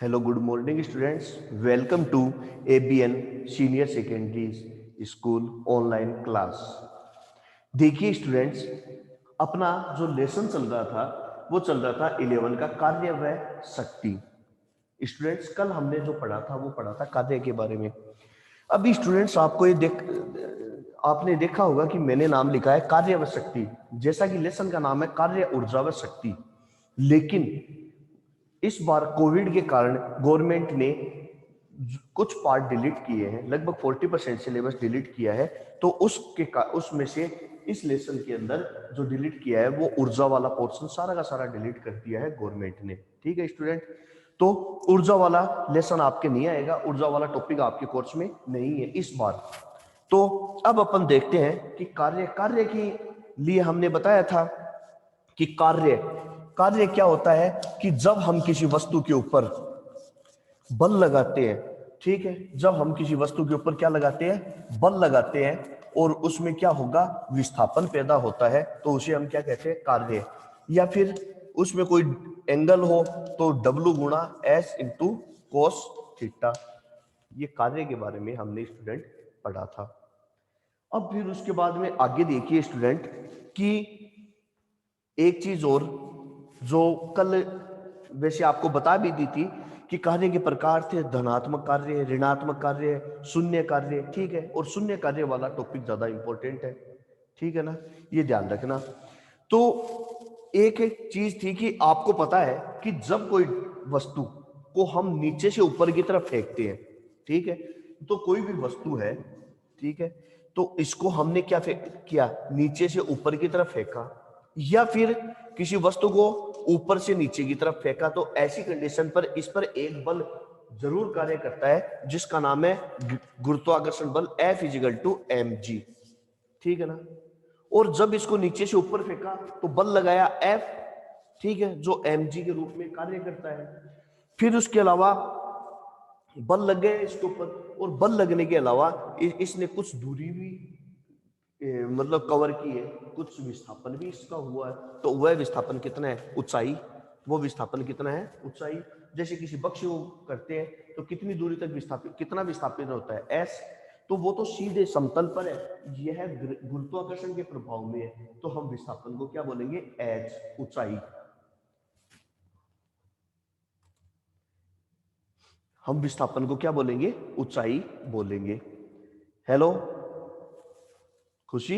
Hello good morning students, welcome to ABN senior secondary school online class. देखिए students, अपना जो lesson चल रहा था वो चल रहा था 11 का कार्य व शक्ति। स्टूडेंट्स, कल हमने जो पढ़ा था वो पढ़ा था कार्य के बारे में। अभी स्टूडेंट्स, आपको आपने देखा होगा कि मैंने नाम लिखा है कार्य व शक्ति, जैसा कि लेसन का नाम है कार्य, ऊर्जा व शक्ति। लेकिन इस बार कोविड के कारण गवर्नमेंट ने कुछ पार्ट डिलीट किए हैं, लगभग 40% सिलेबस डिलीट किया है। तो उसमें से इस लेसन के अंदर जो डिलीट किया है वो ऊर्जा वाला पोर्शन सारा का सारा डिलीट कर दिया है गवर्नमेंट ने। ठीक है स्टूडेंट, तो ऊर्जा वाला लेसन आपके नहीं आएगा, ऊर्जा वाला टॉपिक आपके कोर्स में नहीं है इस बार। तो अब अपन देखते हैं कि कार्य के लिए हमने बताया था कि कार्य क्या होता है कि जब हम किसी वस्तु के ऊपर बल लगाते हैं, ठीक है, जब हम किसी वस्तु के ऊपर क्या लगाते हैं, बल लगाते हैं, और उसमें क्या होगा, विस्थापन पैदा होता है, तो उसे हम क्या कहते हैं, कार्य। या फिर उसमें कोई एंगल हो तो W गुणा S इंटू कोस थीटा। ये कार्य के बारे में हमने स्टूडेंट पढ़ा था। अब फिर उसके बाद में आगे देखिए स्टूडेंट कि एक चीज और जो कल वैसे आपको बता भी दी थी कि कार्य के प्रकार थे, धनात्मक कार्य, ऋणात्मक कार्य, शून्य कार्य। ठीक है, और शून्य कार्य वाला टॉपिक ज्यादा इंपॉर्टेंट है, ठीक है ना, ये ध्यान रखना। तो एक चीज थी कि आपको पता है कि जब कोई वस्तु को हम नीचे से ऊपर की तरफ फेंकते हैं, ठीक है, तो कोई भी वस्तु है, ठीक है, तो इसको हमने क्या किया, नीचे से ऊपर की तरफ फेंका, या फिर किसी वस्तु को ऊपर से नीचे की तरफ फेंका, तो ऐसी कंडीशन पर इस पर एक बल जरूर कार्य करता है जिसका नाम है गुरुत्वाकर्षण बल F = mg। ठीक है ना, और जब इसको नीचे से ऊपर फेंका तो बल लगाया F, ठीक है, जो mg के रूप में कार्य करता है। फिर उसके अलावा बल लग गए इसके ऊपर, और बल लगने के अलावा इसने कुछ दूरी भी मतलब कवर की है, कुछ विस्थापन भी इसका हुआ है। तो वह विस्थापन कितना है, ऊंचाई, वो विस्थापन कितना है, ऊंचाई। जैसे किसी बक्स को करते हैं तो कितनी दूरी तक विस्थापित, कितना विस्थापित होता है, S, तो वो तो सीधे समतल पर है, यह गुरुत्वाकर्षण के प्रभाव में है, तो हम विस्थापन को क्या बोलेंगे, H, ऊंचाई। हम विस्थापन को क्या बोलेंगे, ऊंचाई बोलेंगे। हेलो खुशी,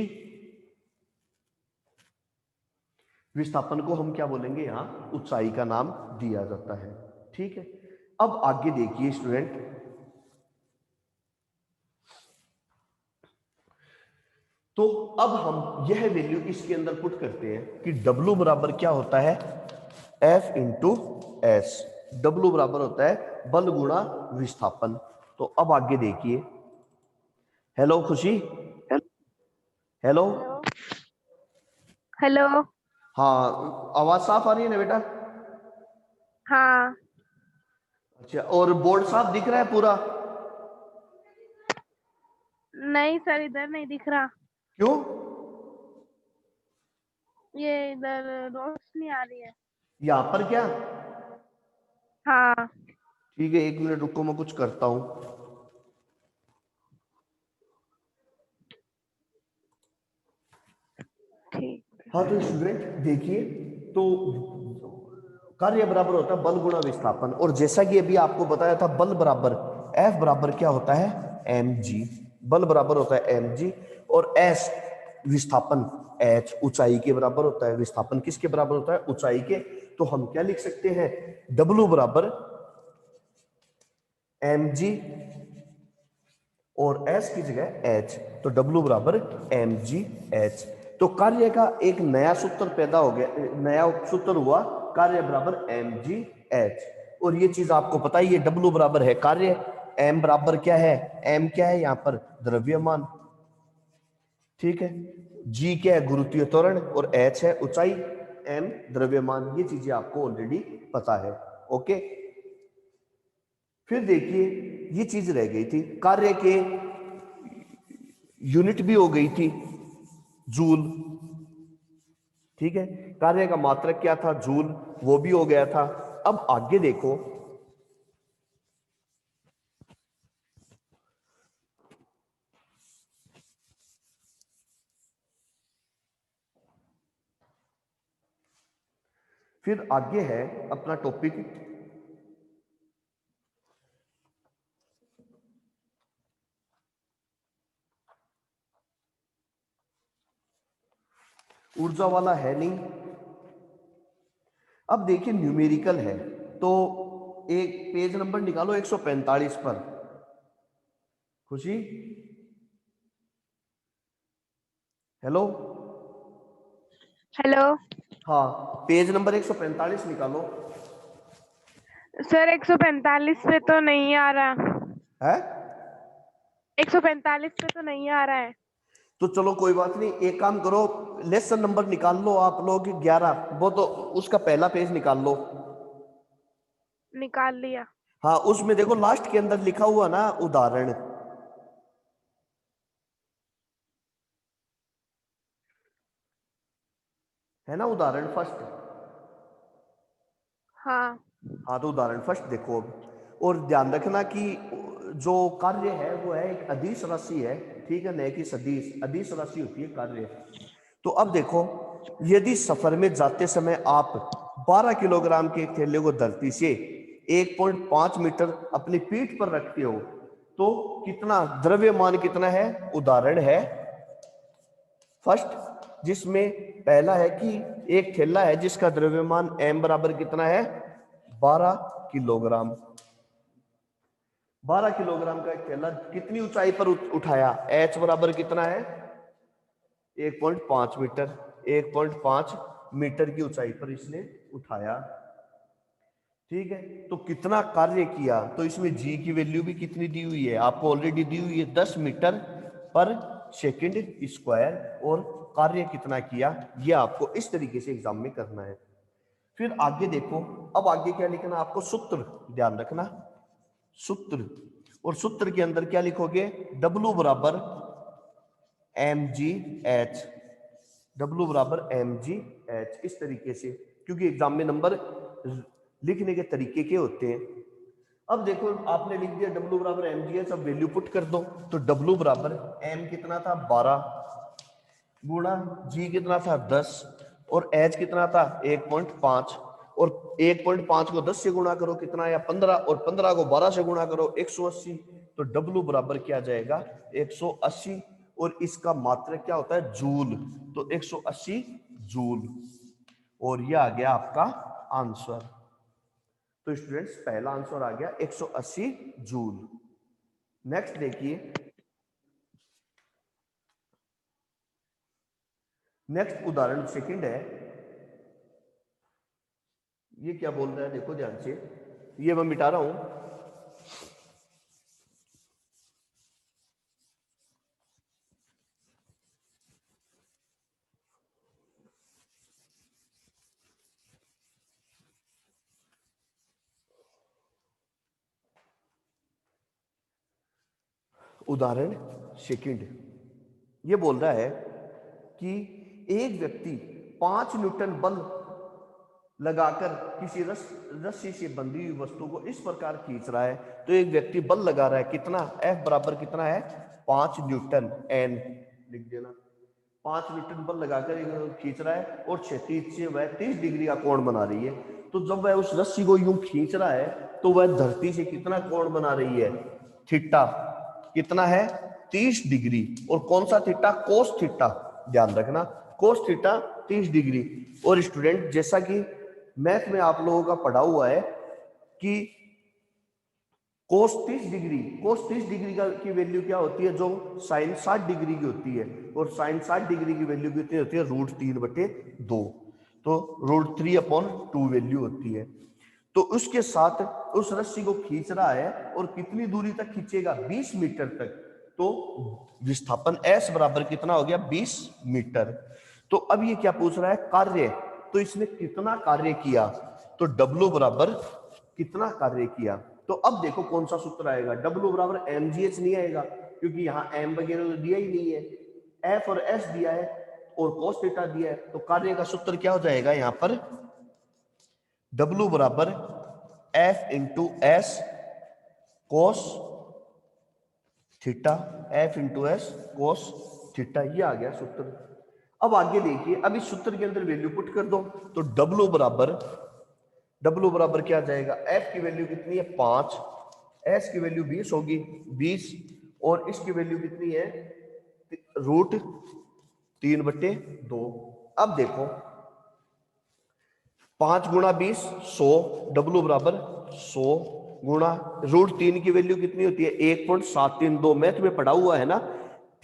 विस्थापन को हम क्या बोलेंगे, यहां ऊंचाई का नाम दिया जाता है। ठीक है, अब आगे देखिए स्टूडेंट, तो अब हम यह वैल्यू इसके अंदर पुट करते हैं कि W बराबर क्या होता है, F इंटू S। W बराबर होता है बल गुणा विस्थापन। तो अब आगे देखिए, हेलो खुशी, हेलो, हेलो। हाँ आवाज साफ आ रही है ना बेटा? हाँ। अच्छा, और बोर्ड साफ दिख रहा है पूरा? नहीं सर, इधर नहीं दिख रहा। क्यों? ये इधर रोशनी आ रही है। यहां पर क्या? हाँ। ठीक है, 1 मिनट रुको, मैं कुछ करता हूं। ठीक। हाँ तो स्टूडेंट देखिए, तो कार्य बराबर होता है बल गुणा विस्थापन, और जैसा कि अभी आपको बताया था, बल बराबर F बराबर क्या होता है, mg। बल बराबर होता है mg, और S विस्थापन H ऊंचाई के बराबर होता है। विस्थापन किसके बराबर होता है, ऊंचाई के। तो हम क्या लिख सकते हैं, W बराबर mg और S की जगह H, तो W बराबर mgh। तो कार्य का एक नया सूत्र पैदा हो गया, नया सूत्र हुआ, कार्य बराबर mgh। और ये चीज आपको पता ही है, W बराबर है कार्य, m बराबर क्या है, m क्या है यहाँ पर, द्रव्यमान। ठीक है, g क्या है, गुरुत्वीय त्वरण, और h है ऊंचाई, m द्रव्यमान। ये चीजें आपको ऑलरेडी पता है। ओके, फिर देखिए ये चीज रह गई थी, कार्य के यूनिट भी हो गई थी, जूल। ठीक है, कार्य का मात्रक क्या था, जूल, वो भी हो गया था। अब आगे देखो, फिर आगे है अपना टॉपिक ऊर्जा वाला है नहीं। अब देखिए न्यूमेरिकल है, तो एक पेज नंबर निकालो 145 पर। खुशी, हेलो, हेलो हाँ, पेज नंबर 145 निकालो। सर, 145 पे तो नहीं आ रहा। है 145 पे तो नहीं आ रहा है। तो चलो कोई बात नहीं, एक काम करो, लेसन नंबर निकाल लो आप लोग 11, वो तो उसका पहला पेज निकाल लो। निकाल लिया। हाँ, उसमें देखो लास्ट के अंदर लिखा हुआ ना उदाहरण, है ना उदाहरण फर्स्ट। हाँ हाँ, तो उदाहरण फर्स्ट देखो अब, और ध्यान रखना कि जो कार्य है वो है एक अदिश राशि है, ठीक है, न कि सदिश। अदिश राशि होती है कार्य। तो अब देखो, यदि सफर में जाते समय आप 12 किलोग्राम के एक थैले को धरती से 1.5 मीटर अपनी पीठ पर रखते हो तो कितना द्रव्यमान कितना है। उदाहरण है फर्स्ट, जिसमें पहला है कि एक थैला है जिसका द्रव्यमान m बराबर कितना है 12 किलोग्राम। 12 किलोग्राम का एक थैला कितनी ऊंचाई पर उठाया, h बराबर कितना है 1.5 मीटर। 1.5 मीटर की ऊंचाई पर इसने उठाया, ठीक है। तो कितना कार्य किया, तो इसमें g की वैल्यू भी कितनी दी हुई है आपको, ऑलरेडी दी हुई है 10 मीटर पर सेकंड स्क्वायर, और कार्य कितना किया ये आपको इस तरीके से एग्जाम में करना है। फिर आगे देखो, अब आगे क्या लिखना आपको, सूत्र ध्यान रखना, सूत्र। और सूत्र के अंदर क्या लिखोगे, W बराबर mgh, W बराबर mgh, इस तरीके से, क्योंकि एग्जाम में नंबर लिखने के तरीके के होते हैं। अब देखो आपने लिख दिया W बराबर mgh, अब वैल्यू पुट कर दो, तो W बराबर m कितना था 12 गुणा g कितना था 10 और h कितना था 1.5, और 1.5 को 10 से गुणा करो कितना आया 15, और 15 को 12 से गुणा करो 180। तो W बराबर क्या जाएगा 180, और इसका मात्रक क्या होता है जूल, तो 180 जूल, और यह आ गया आपका आंसर। तो स्टूडेंट्स पहला आंसर आ गया 180 जूल। नेक्स्ट देखिए, नेक्स्ट उदाहरण सेकंड है, ये क्या बोल रहा है देखो ध्यान से, ये मैं मिटा रहा हूं। उदाहरण सेकंड ये बोल रहा है कि एक व्यक्ति 5 न्यूटन बल लगाकर किसी रस्सी से बंधी हुई वस्तु को इस प्रकार खींच रहा है। तो एक व्यक्ति बल लगा रहा है, कितना, F बराबर कितना है 5 न्यूटन, N लिख देना। 5 न्यूटन बल लगाकर खींच रहा है और क्षैतिज से वह 30 डिग्री का कोण बना रही है। तो जब वह उस रस्सी को यूं खींच रहा है तो वह धरती से कितना कोण बना रही है, थीटा कितना है 30 डिग्री, और कौन सा थीटा, कोस थीटा, ध्यान रखना कोस थीटा 30 डिग्री। और स्टूडेंट जैसा कि मैथ में आप लोगों का पढ़ा हुआ है कि कोस 30 डिग्री, कोस 30 डिग्री का की वैल्यू क्या होती है, जो साइन 60 डिग्री की होती है, और साइन 60 डिग्री की वैल्यू कितनी होती है √3/2, तो √3/2 वैल्यू होती है। तो उसके साथ उस रस्सी को खींच रहा है, और कितनी दूरी तक खींचेगा 20 मीटर तक, तो विस्थापन S बराबर कितना हो गया 20 मीटर। तो अब ये क्या पूछ रहा है कार्य, तो इसने कितना कार्य किया, तो W बराबर कितना कार्य किया। तो अब देखो कौन सा सूत्र आएगा, W बराबर mgh नहीं आएगा क्योंकि यहाँ m वगैरह तो दिया ही नहीं है, F और S दिया है और cos थीटा दिया है। तो कार्य का सूत्र क्या हो जाएगा यहाँ पर, W बराबर F into S cos theta, F into S cos theta, ये आ गया सूत्र। अब आगे देखिए, अब इस सूत्र के अंदर वैल्यू पुट कर दो, तो W बराबर क्या आ जाएगा, F की वैल्यू कितनी है 5, S की वैल्यू 20 होगी 20, और इसकी वैल्यू कितनी है √3/2। अब देखो 5 गुणा 20 100, W बराबर 100 गुणा √3 की वैल्यू कितनी होती है 1.732, मैं तुम्हें पढ़ा हुआ है ना,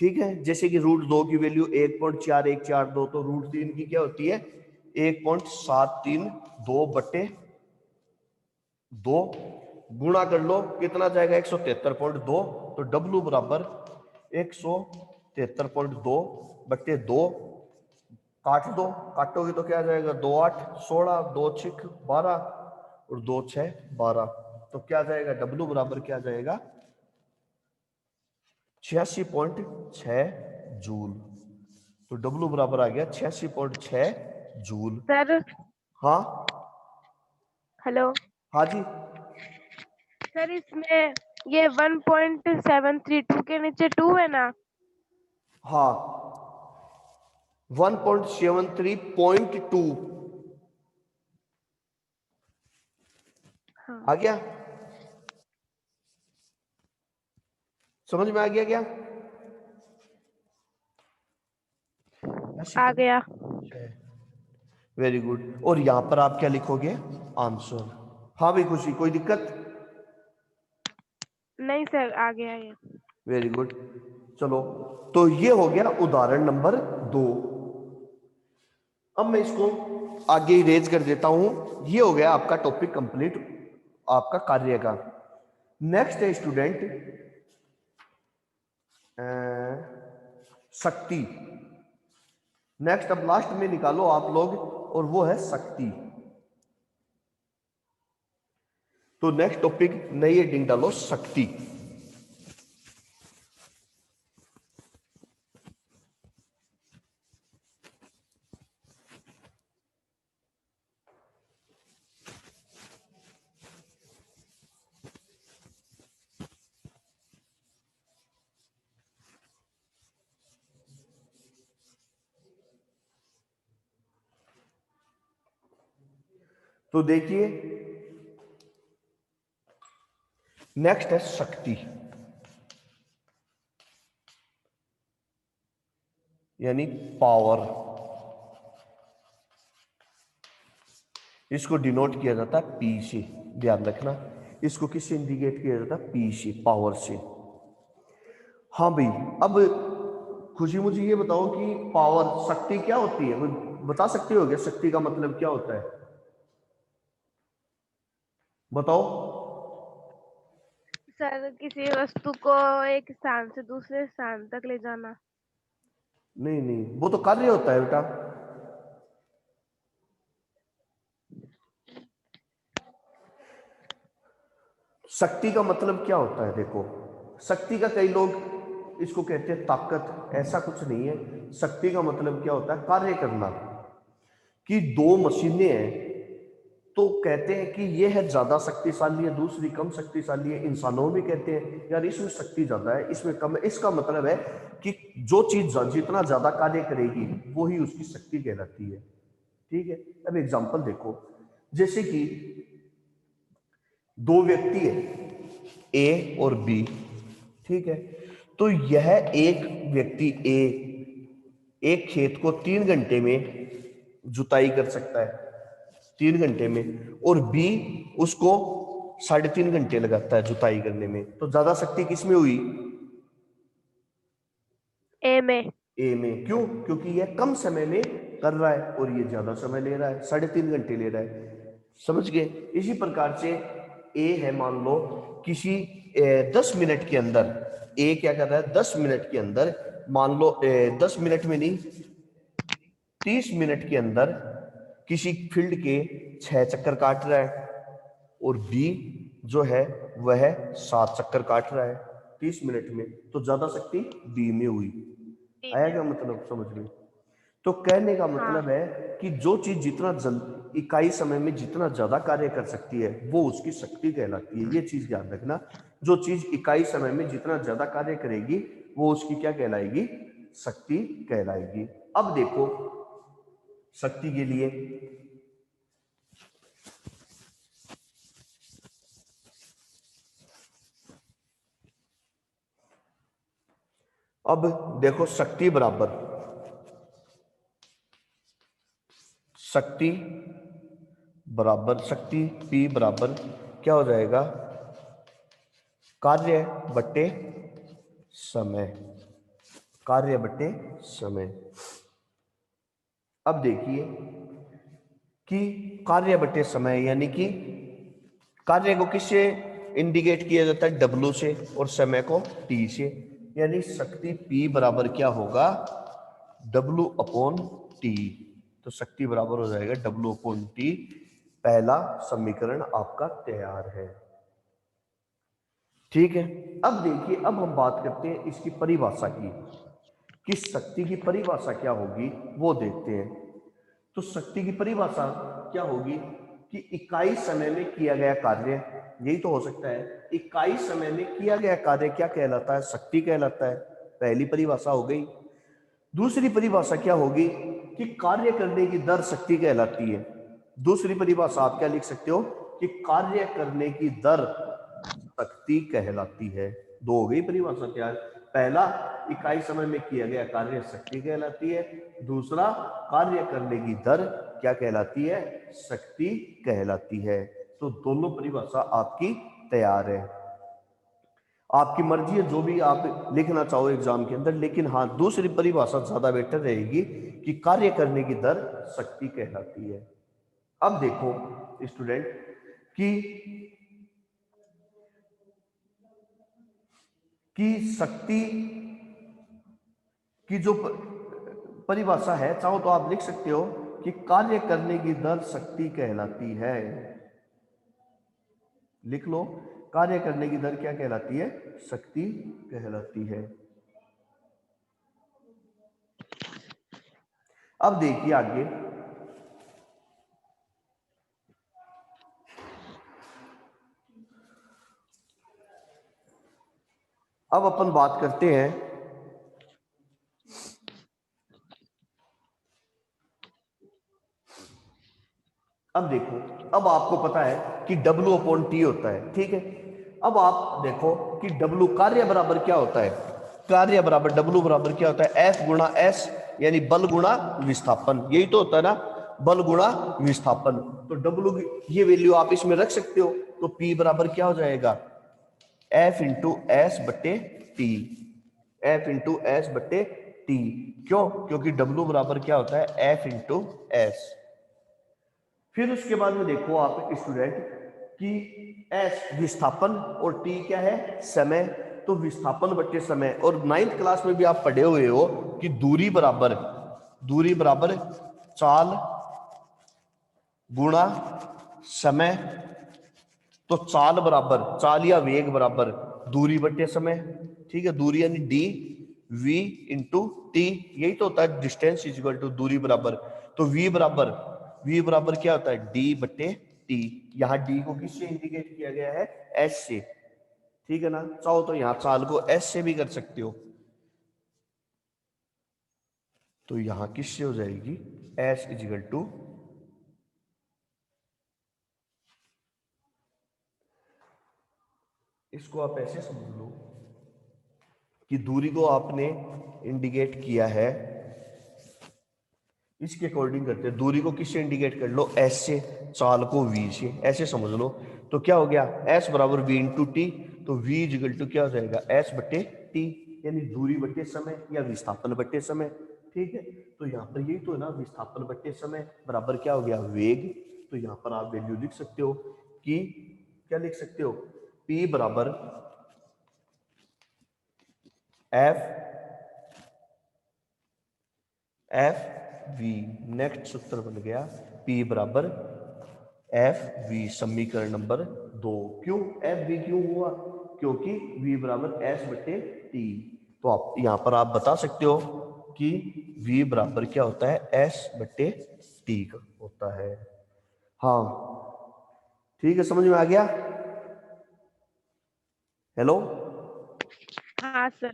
ठीक है। जैसे कि √2 की वैल्यू 1.4142, तो √3 की क्या होती है 1.732/2, गुणा कर लो कितना जाएगा 173.2, तो W बराबर 173.2/2, काट दो, काटोगे तो क्या आ जाएगा 2 8 16, 2 6 12 और 2 6 12, तो क्या आ जाएगा W बराबर क्या आ जाएगा 86.6 जूल। तो W बराबर आ गया 86.6 जूल। सर हाँ हेलो हाँ जी, सर, इसमें ये 1.732 के नीचे 2 है ना? हाँ 1.73.2 हाँ, आ गया, समझ में आ गया क्या? आ गया। Very good. और यहां पर आप क्या लिखोगे आंसर। हाँ भाई खुशी, कोई दिक्कत? नहीं सर, आ गया ये। Very good. चलो, तो ये हो गया उदाहरण नंबर 2। अब मैं इसको आगे इरेज कर देता हूं। ये हो गया आपका टॉपिक कंप्लीट, आपका कार्य का। नेक्स्ट है स्टूडेंट शक्ति। नेक्स्ट अब लास्ट में निकालो आप लोग, और वो है शक्ति। तो नेक्स्ट टॉपिक नई हेडिंग डालो शक्ति। तो देखिए नेक्स्ट है शक्ति, यानी पावर। इसको डिनोट किया जाता है पी से, ध्यान रखना। इसको किससे इंडिकेट किया जाता है, पी से, पावर से। हाँ भाई, अब खुशी मुझे ये बताओ कि पावर शक्ति क्या होती है, कोई बता सकते हो क्या शक्ति का मतलब क्या होता है, बताओ। सर, किसी वस्तु को एक स्थान से दूसरे स्थान तक ले जाना। नहीं नहीं, वो तो कार्य होता है बेटा। शक्ति का मतलब क्या होता है, देखो शक्ति का कई लोग इसको कहते हैं ताकत, ऐसा कुछ नहीं है। शक्ति का मतलब क्या होता है, कार्य करना। कि दो मशीनें हैं तो कहते हैं कि ये है ज्यादा शक्तिशाली है, दूसरी कम शक्तिशाली है। इंसानों भी कहते हैं यार इसमें शक्ति ज्यादा है, इसमें कम है। इसका मतलब है कि जो चीज जितना ज्यादा कार्य करेगी वो ही उसकी शक्ति कहलाती है, ठीक है। अब एग्जांपल देखो, जैसे कि दो व्यक्ति है ए और बी, ठीक है। तो यह एक व्यक्ति ए एक खेत को 3 घंटे में जुताई कर सकता है, 3 घंटे में, और बी उसको 3.5 घंटे लगाता है जुताई करने में। तो ज्यादा शक्ति किसमें हुई, ए में। ए में। क्यों, क्योंकि यह कम समय में कर रहा है और ये ज्यादा समय ले रहा है, 3.5 घंटे ले रहा है। समझ गए। इसी प्रकार से ए है, मान लो किसी 10 मिनट के अंदर, ए क्या कर रहा है 10 मिनट के अंदर, मान लो 10 मिनट में नहीं 30 मिनट के अंदर किसी फील्ड के 6 चक्कर काट रहा है, और बी जो है वह 7 चक्कर काट रहा है 30 मिनट में। तो ज्यादा शक्ति बी में हुई। बी आया में क्या हुई। मतलब समझ में? तो कहने का हाँ। मतलब है कि जो चीज जितना इकाई समय में जितना ज्यादा कार्य कर सकती है वो उसकी शक्ति कहलाती है। ये चीज याद रखना, जो चीज इकाई समय में जितना ज्यादा कार्य करेगी वो उसकी क्या कहलाएगी, शक्ति कहलाएगी। अब देखो शक्ति के लिए, अब देखो शक्ति बराबर शक्ति शक्ति P बराबर क्या हो जाएगा, कार्य बटे समय, कार्य बटे समय। अब देखिए कि कार्य बटे समय यानी कि कार्य को किससे इंडिकेट किया जाता है, W से, और समय को T से, यानी शक्ति P बराबर क्या होगा, W अपॉन T। तो शक्ति बराबर हो जाएगा W अपॉन T। पहला समीकरण आपका तैयार है। ठीक है, अब देखिए, अब हम बात करते हैं इसकी परिभाषा की, कि शक्ति की परिभाषा क्या होगी वो देखते हैं। तो शक्ति की परिभाषा क्या होगी कि इकाई समय में किया गया कार्य, यही तो हो सकता है, इकाई समय में किया गया कार्य क्या कहलाता है, शक्ति कहलाता है। पहली परिभाषा हो गई। दूसरी परिभाषा क्या होगी कि कार्य करने की दर शक्ति कहलाती है। दूसरी परिभाषा आप क्या लिख सकते हो कि कार्य करने की दर शक्ति कहलाती है। दो हो गई परिभाषा क्या, पहला इकाई समय में किया गया कार्य शक्ति कहलाती है, दूसरा कार्य करने की दर क्या कहलाती है, शक्ति कहलाती है। तो दोनों परिभाषा आपकी तैयार है, आपकी मर्जी है जो भी आप लिखना चाहो एग्जाम के अंदर, लेकिन हाँ दूसरी परिभाषा ज्यादा बेटर रहेगी कि कार्य करने की दर शक्ति कहलाती है। अब देखो स्टूडेंट कि शक्ति की जो परिभाषा है, चाहो तो आप लिख सकते हो कि कार्य करने की दर शक्ति कहलाती है। लिख लो, कार्य करने की दर क्या कहलाती है, शक्ति कहलाती है। अब देखिए आगे, अब अपन बात करते हैं, अब देखो, अब आपको पता है कि W अपॉन T होता है, ठीक है। अब आप देखो कि W कार्य बराबर क्या होता है, कार्य बराबर W बराबर क्या होता है, F गुणा S, यानी बल गुणा विस्थापन, यही तो होता है ना, बल गुणा विस्थापन। तो W की ये वैल्यू आप इसमें रख सकते हो, तो P बराबर क्या हो जाएगा, F इंटू एस बटे टी, F इंटू एस बटे टी। क्यों, क्योंकि W बराबर क्या होता है, F इंटू एस। फिर उसके बाद में देखो आप स्टूडेंट कि एस विस्थापन और टी क्या है, समय। तो विस्थापन बटे समय, और 9th क्लास में भी आप पढ़े हुए हो कि दूरी बराबर चाल गुणा समय। तो चाल बराबर, चाल या वेग बराबर दूरी बटे समय, ठीक है, दूरी यानी डी वी इंटू टी, यही तो होता है डिस्टेंस इज इक्वल टू दूरी बराबर। तो वी बराबर क्या होता है, डी बटे टी। यहाँ डी को किससे इंडिकेट किया गया है, एस से, ठीक है ना। चाहो तो यहाँ चाल को एस से भी कर सकते हो, तो यहाँ किससे हो जाएगी, एस इज इक्वल टू, इसको आप ऐसे समझ लो कि दूरी को आपने इंडिकेट किया है, इसके अकॉर्डिंग करते हैं, दूरी को किससे इंडिकेट कर लो, एस से, चाल को वी से, ऐसे समझ लो। तो क्या हो गया, एस बराबर वी इंटू टी, तो वी इक्वल टू क्या हो जाएगा, एस बटे टी, यानी दूरी बटे समय या विस्थापन बटे समय, ठीक है। तो यहाँ पर यही तो है ना, विस्थापन बटे समय बराबर क्या हो गया, वेग। तो यहाँ पर आप वैल्यू लिख सकते हो कि क्या लिख सकते हो, P बराबर एफ वी, नेक्स्ट सूत्र बन गया P बराबर एफ वी, समीकरण नंबर 2। क्यों एफ वी क्यों हुआ, क्योंकि V बराबर एस बटे टी। तो आप यहां पर आप बता सकते हो कि V बराबर क्या होता है, एस बटे टी होता है। हाँ ठीक है, समझ में आ गया, हेलो, हाँ सर।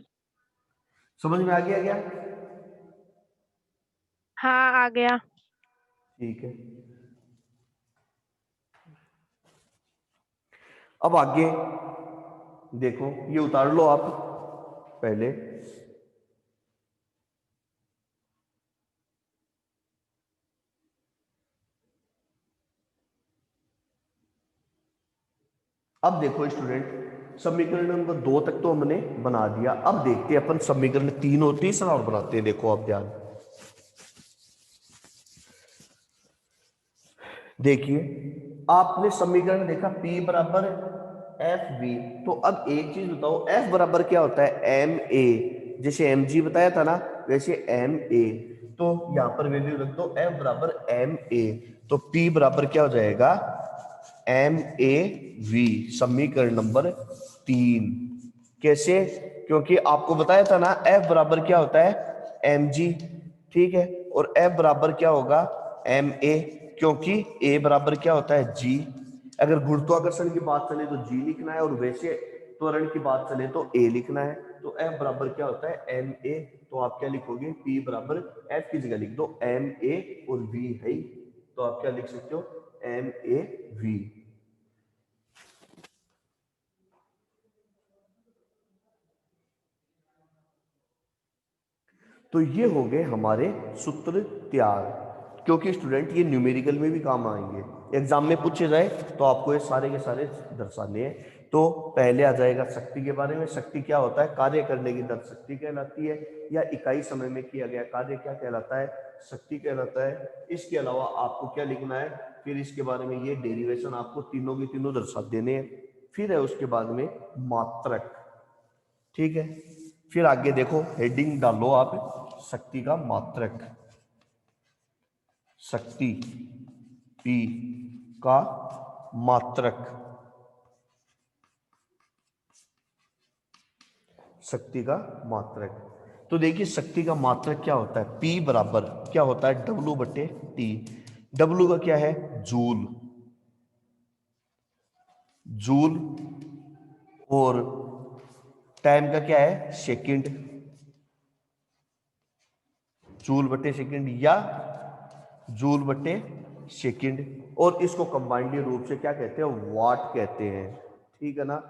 समझ में आ गया क्या, हाँ आ गया। ठीक है, अब आगे देखो, ये उतार लो आप पहले। अब देखो स्टूडेंट, समीकरण नंबर 2 तक तो हमने बना दिया। अब देखते हैं अपन समीकरण 3 और तीसरा और बनाते हैं। देखो आप ध्यान देखिए, आपने समीकरण देखा P बराबर एफ बी। तो अब एक चीज बताओ, F बराबर क्या होता है? M A. जैसे एम जी बताया था ना, वैसे एम ए। तो यहां पर वैल्यू रख दो, F बराबर एम ए। तो P बराबर क्या हो जाएगा? M A V. समीकरण नंबर 3। कैसे? क्योंकि आपको बताया था ना, F बराबर क्या होता है? M G. ठीक है, और F बराबर क्या होगा? M A. क्योंकि A बराबर क्या होता है? जी। अगर गुरुत्वाकर्षण की बात चले तो जी लिखना है, और वैसे त्वरण की बात चले तो ए लिखना है। तो F बराबर क्या होता है? M A. तो आप क्या लिखोगे? P बराबर F की जगह लिख दो एम ए, और V है, तो आप क्या लिख सकते हो? M A V. तो ये हो गए हमारे सूत्र तैयार। क्योंकि स्टूडेंट ये न्यूमेरिकल में भी काम आएंगे, एग्जाम में पूछे जाए तो आपको ये सारे के सारे दर्शाने हैं। तो पहले आ जाएगा शक्ति के बारे में। शक्ति क्या होता है? कार्य करने की दर शक्ति कहलाती है, या इकाई समय में किया गया कार्य क्या कहलाता है? शक्ति कहलाता है। इसके अलावा आपको क्या लिखना है फिर इसके बारे में? ये डेरिवेशन आपको तीनों के तीनों दर्शा देने हैं। फिर है उसके बाद में मात्रक। ठीक है, फिर आगे देखो, हेडिंग डालो आप, शक्ति का मात्रक। शक्ति पी का मात्रक। शक्ति का मात्रक। तो देखिए, शक्ति का मात्रक क्या होता है? पी बराबर क्या होता है? डब्लू बटे टी। डब्लू का क्या है? जूल। जूल। और टाइम का क्या है? सेकंड। जूल बटे सेकंड, या जूल बटे सेकंड। और इसको कंबाइंड रूप से क्या कहते हैं? वाट कहते हैं। ठीक है ना,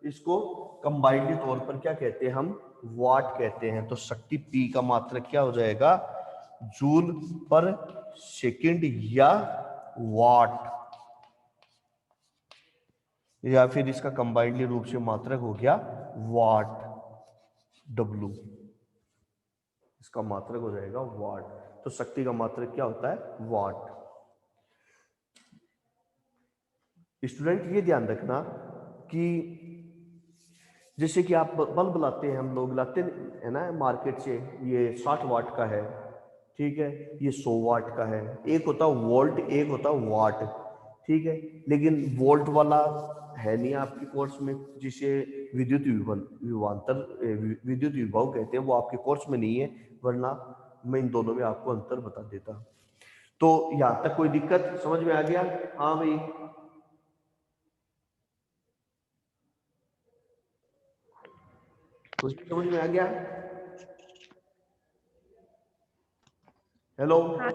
इसको कंबाइंड तौर पर क्या कहते हैं हम? वाट कहते हैं। तो शक्ति पी का मात्रक क्या हो जाएगा? जूल पर सेकंड, या वाट, या फिर इसका कंबाइंड रूप से मात्रक हो गया वाट। डब्लू, इसका मात्रक हो जाएगा वाट। तो शक्ति का मात्रक क्या होता है? वाट। स्टूडेंट ये ध्यान रखना कि जैसे कि आप बल्ब लाते हैं, हम लोग लाते है ना मार्केट से, ये 60 वाट का है, ठीक है, ये 100 वाट का है। एक होता है वोल्ट, एक होता है वाट। ठीक है, लेकिन वोल्ट वाला है नहीं आपके कोर्स में, जिसे विद्युत विभवांतर विद्युत विभव कहते हैं, वो आपके कोर्स में नहीं है। वरना मैं इन दोनों में आपको अंतर बता देता। तो यहां तक कोई दिक्कत समझ में आ गया? हाँ भाई, कुछ समझ में आ गया? हेलो, हाँ।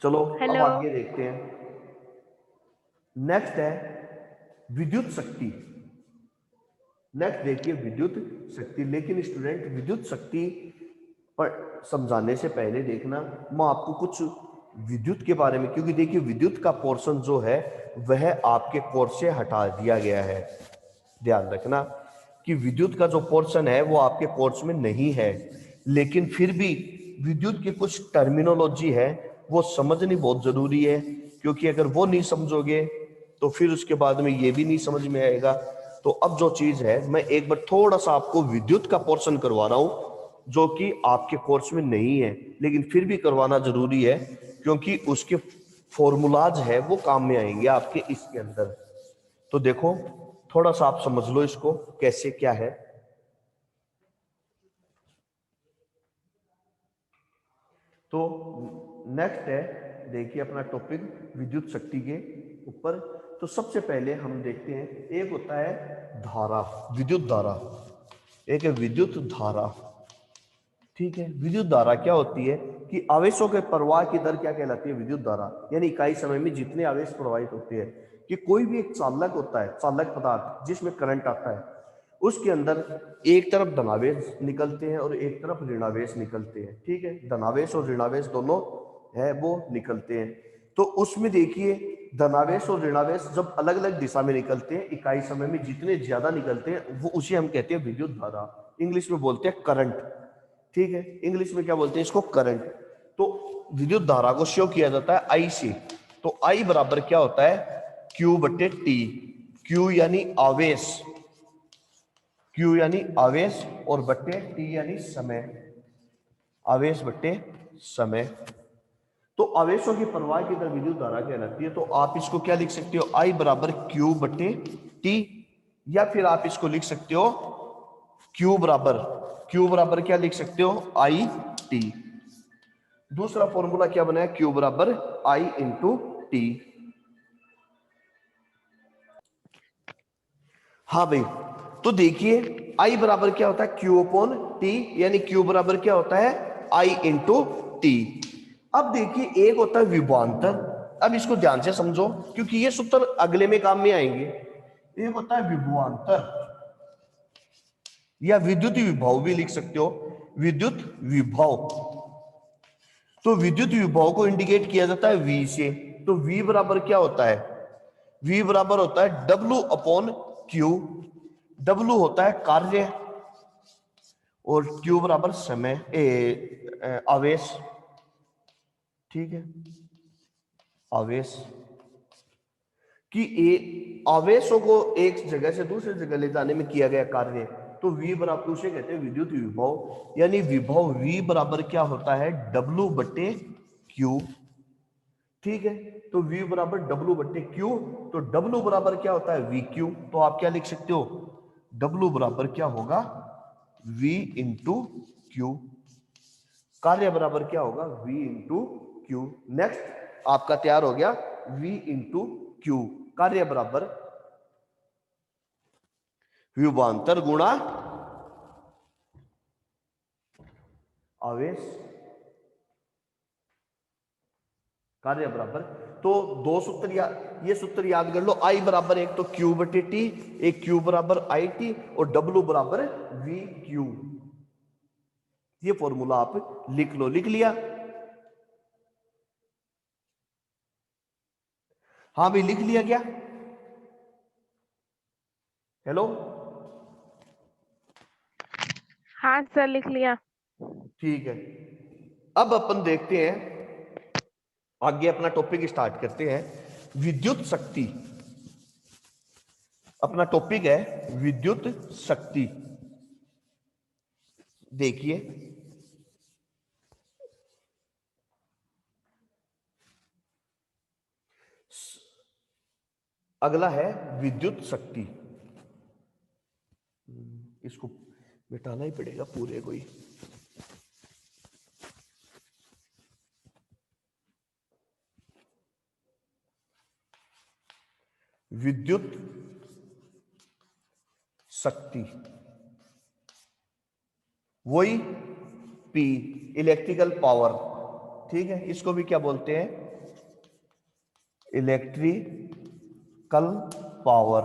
चलो अब हेलो। आगे देखते हैं। नेक्स्ट है विद्युत शक्ति। नेक्स्ट देखिए विद्युत शक्ति। लेकिन स्टूडेंट, विद्युत शक्ति पर समझाने से पहले देखना, मैं आपको कुछ विद्युत के बारे में, क्योंकि देखिए विद्युत का पोर्शन जो है वह आपके कोर्स से हटा दिया गया है। ध्यान रखना कि विद्युत का जो पोर्शन है वो आपके कोर्स में नहीं है, लेकिन फिर भी विद्युत की कुछ टर्मिनोलॉजी है वो समझनी बहुत जरूरी है। क्योंकि अगर वो नहीं समझोगे तो फिर उसके बाद में ये भी नहीं समझ में आएगा। तो अब जो चीज है, मैं एक बार थोड़ा सा आपको विद्युत का पोर्शन करवा रहा हूं, जो कि आपके कोर्स में नहीं है, लेकिन फिर भी करवाना जरूरी है, क्योंकि उसके फॉर्मूलाज है वो काम में आएंगे आपके इसके अंदर। तो देखो, थोड़ा सा आप समझ लो इसको कैसे क्या है। तो नेक्स्ट है, देखिए अपना टॉपिक विद्युत शक्ति के ऊपर। तो सबसे पहले हम देखते हैं, एक होता है धारा, विद्युत धारा। एक है विद्युत धारा। ठीक है। विद्युत धारा क्या होती है कि आवेशों के प्रवाह की दर क्या कहलाती है? विद्युत धारा, यानी इकाई समय में जितने आवेश प्रवाहित होते हैं। कि कोई भी एक चालक होता है, चालक पदार्थ जिसमें करंट आता है, उसके अंदर एक तरफ धनावेश निकलते हैं और एक तरफ ऋणावेश निकलते हैं। ठीक है, धनावेश और ऋणावेश दोनों है वो निकलते हैं। तो उसमें देखिए धनावेश और ऋणावेश जब अलग अलग दिशा में निकलते हैं, इकाई समय में जितने ज्यादा निकलते हैं वो उसे हम कहते हैं विद्युत धारा। इंग्लिश में बोलते हैं करंट। ठीक है, इंग्लिश में क्या बोलते हैं इसको? करंट। तो विद्युत धारा को शो किया जाता है आई से। तो आई बराबर क्या होता है? क्यू बटे टी। क्यू यानी आवेश, क्यू यानी आवेश और बटे टी यानी समय, आवेश बटे समय। तो आवेशों की प्रवाह की दर विद्युत धारा कहलाती है। तो आप इसको क्या लिख सकते हो? आई बराबर क्यू बटे टी, या फिर आप इसको लिख सकते हो क्यू बराबर क्या लिख सकते हो? I T. दूसरा फॉर्मूला क्या बनाया? क्यू बराबर आई इंटू टी। हाँ भाई, तो देखिए आई बराबर क्या होता है? क्यू अपॉन टी, यानी क्यू बराबर क्या होता है? आई इंटू टी। अब देखिए एक होता है विभवांतर। अब इसको ध्यान से समझो क्योंकि ये सूत्र अगले में काम में आएंगे। एक होता है विभवांतर, या विद्युत विभव भी लिख सकते हो, विद्युत विभव। तो विद्युत विभव को इंडिकेट किया जाता है V से। तो V बराबर क्या होता है? V बराबर होता है W अपॉन Q। W होता है कार्य और Q बराबर समय, आवेश। ठीक है, आवेश कि आवेशों को एक जगह से दूसरी जगह ले जाने में किया गया कार्य। तो V बराबर उसे कहते हैं विद्युत विभव, यानी विभव V बराबर क्या होता है? W बटे Q। ठीक है, तो V बराबर W बटे Q। तो W बराबर क्या होता है? VQ। तो आप क्या लिख सकते हो? W बराबर क्या होगा? V into Q. कार्य बराबर क्या होगा? V into Q. नेक्स्ट आपका तैयार हो गया V इंटू क्यू। कार्य बराबर विभवांतर गुणा आवेश। कार्य बराबर, तो दो सूत्र ये सूत्र याद कर लो। आई बराबर एक तो क्यू बटे टी, एक क्यू बराबर आई टी, और डब्ल्यू बराबर वी क्यू। ये फॉर्मूला आप लिख लो। लिख लिया? हाँ भाई, लिख लिया क्या? हेलो, हाँ सर, लिख लिया। ठीक है। अब अपन देखते हैं आगे, अपना टॉपिक स्टार्ट करते हैं। विद्युत शक्ति, अपना टॉपिक है विद्युत शक्ति। देखिए अगला है विद्युत शक्ति। इसको मिटाना ही पड़ेगा पूरे को ही। विद्युत शक्ति वही पी, इलेक्ट्रिकल पावर। ठीक है, इसको भी क्या बोलते हैं? इलेक्ट्रिकल पावर,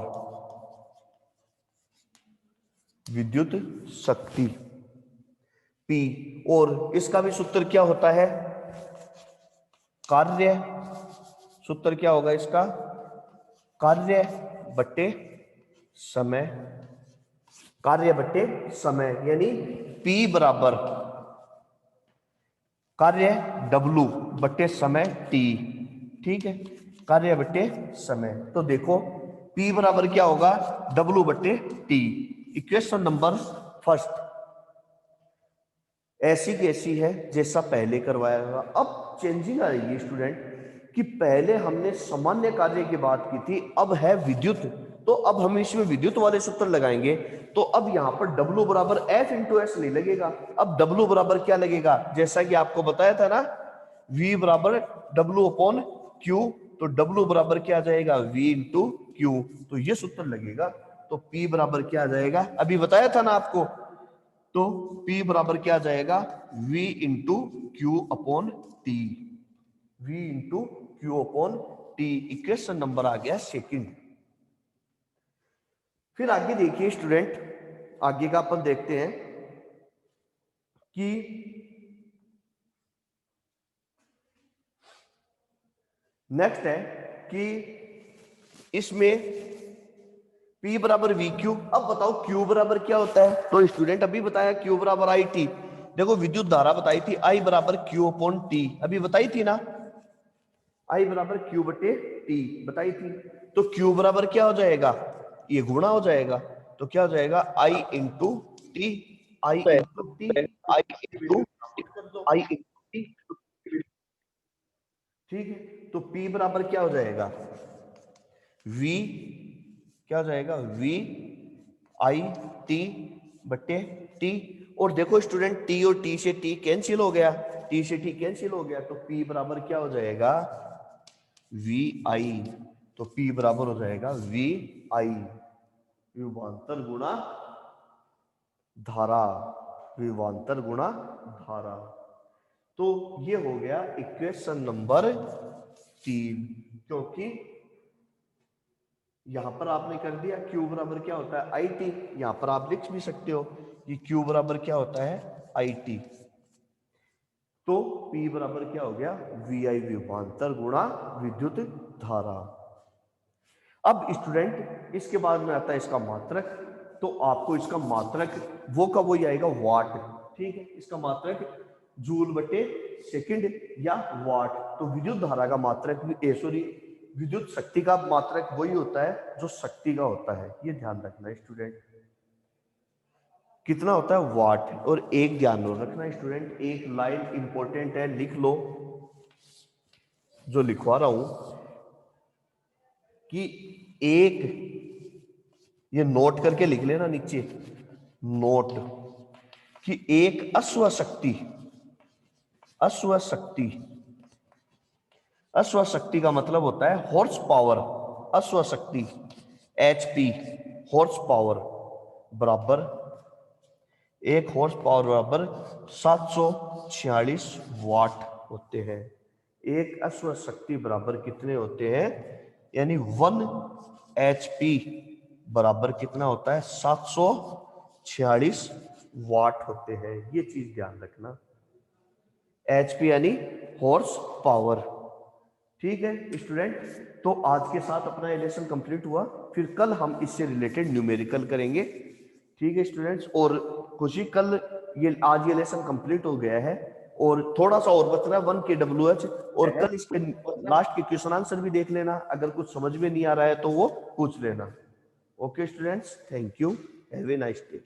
विद्युत शक्ति पी। और इसका भी सूत्र क्या होता है? कार्य। सूत्र क्या होगा इसका? कार्य बटे समय, कार्य बटे समय, यानी P बराबर कार्य W बटे समय T। ठीक है, कार्य बटे समय। तो देखो P बराबर क्या होगा? W बटे T। इक्वेशन नंबर फर्स्ट ऐसी कैसी है जैसा पहले करवाया था। अब चेंजिंग आएगी स्टूडेंट कि पहले हमने सामान्य कार्य की बात की थी, अब है विद्युत। तो अब हम इसमें विद्युत वाले सूत्र लगाएंगे। तो अब यहां पर W बराबर F इंटू एस नहीं लगेगा। अब W बराबर क्या लगेगा? जैसा कि आपको बताया था ना, V बराबर W अपॉन Q। तो W बराबर क्या आ जाएगा? V into Q. तो ये सूत्र लगेगा। तो P बराबर क्या आ जाएगा? अभी बताया था ना आपको, तो P बराबर क्या आ जाएगा, V into Q upon T, V into Q upon T. Equation number आ गया सेकंड। फिर आगे देखिए स्टूडेंट, आगे का अपन देखते हैं कि नेक्स्ट है कि इसमें P बराबर वी क्यू। अब बताओ Q बराबर क्या होता है। तो स्टूडेंट अभी बताया Q बराबर आई टी। देखो विद्युत धारा बताई थी I बराबर Q अपॉन टी, अभी बताई थी ना, I बराबर Q बटे टी बताई थी। तो Q बराबर क्या हो जाएगा, ये गुणा हो जाएगा, तो क्या हो जाएगा I into T, I into T, I into I into T. ठीक है, तो P बराबर क्या हो जाएगा, V क्या हो जाएगा, V आई टी बटे टी। और देखो स्टूडेंट T और T से T कैंसिल हो गया, T से T कैंसिल हो गया, तो P बराबर क्या हो जाएगा, V आई। तो P बराबर हो जाएगा V आई, विभवांतर गुणा धारा, विभवांतर गुणा धारा। तो ये हो गया इक्वेशन नंबर 3, क्योंकि यहां पर आपने कर दिया Q बराबर क्या होता है आई टी, यहां पर आप लिख भी सकते हो कि Q बराबर क्या होता है आई टी। तो P बराबर क्या हो गया, वी आई विभवांतर गुणा विद्युत धारा। अब स्टूडेंट इसके बाद में आता है इसका मात्रक। तो आपको इसका मात्रक वो का वही आएगा वाट। ठीक है, इसका मात्रक जूल बटे सेकंड या वाट। तो विद्युत धारा का मात्रक सॉरी विद्युत शक्ति का मात्रक वही होता है जो शक्ति का होता है, ये ध्यान रखना स्टूडेंट। कितना होता है वाट। और एक ध्यान रखना स्टूडेंट, एक लाइन इंपॉर्टेंट है, लिख लो जो लिखवा रहा हूं कि एक, ये नोट करके लिख लेना नीचे, नोट कि एक अश्वशक्ति, अश्वशक्ति, अश्वशक्ति का मतलब होता है हॉर्स पावर। अश्वशक्ति HP हॉर्स पावर बराबर, एक हॉर्स पावर बराबर 746 वाट होते हैं। एक अश्वशक्ति बराबर कितने होते हैं, यानी 1 HP बराबर कितना होता है 746 वाट होते हैं। ये चीज ध्यान रखना, HP यानी हॉर्स पावर। ठीक है स्टूडेंट, तो आज के साथ अपना ये लेसन कंप्लीट हुआ। फिर कल हम इससे रिलेटेड न्यूमेरिकल करेंगे। ठीक है स्टूडेंट्स, और खुशी कल ये आज ये लेसन कंप्लीट हो गया है और थोड़ा सा और बच रहा है 1 kWh। और कल इसके लास्ट के क्वेश्चन आंसर भी देख लेना, अगर कुछ समझ में नहीं आ रहा है तो वो पूछ लेना। Okay students, thank you, have a nice day.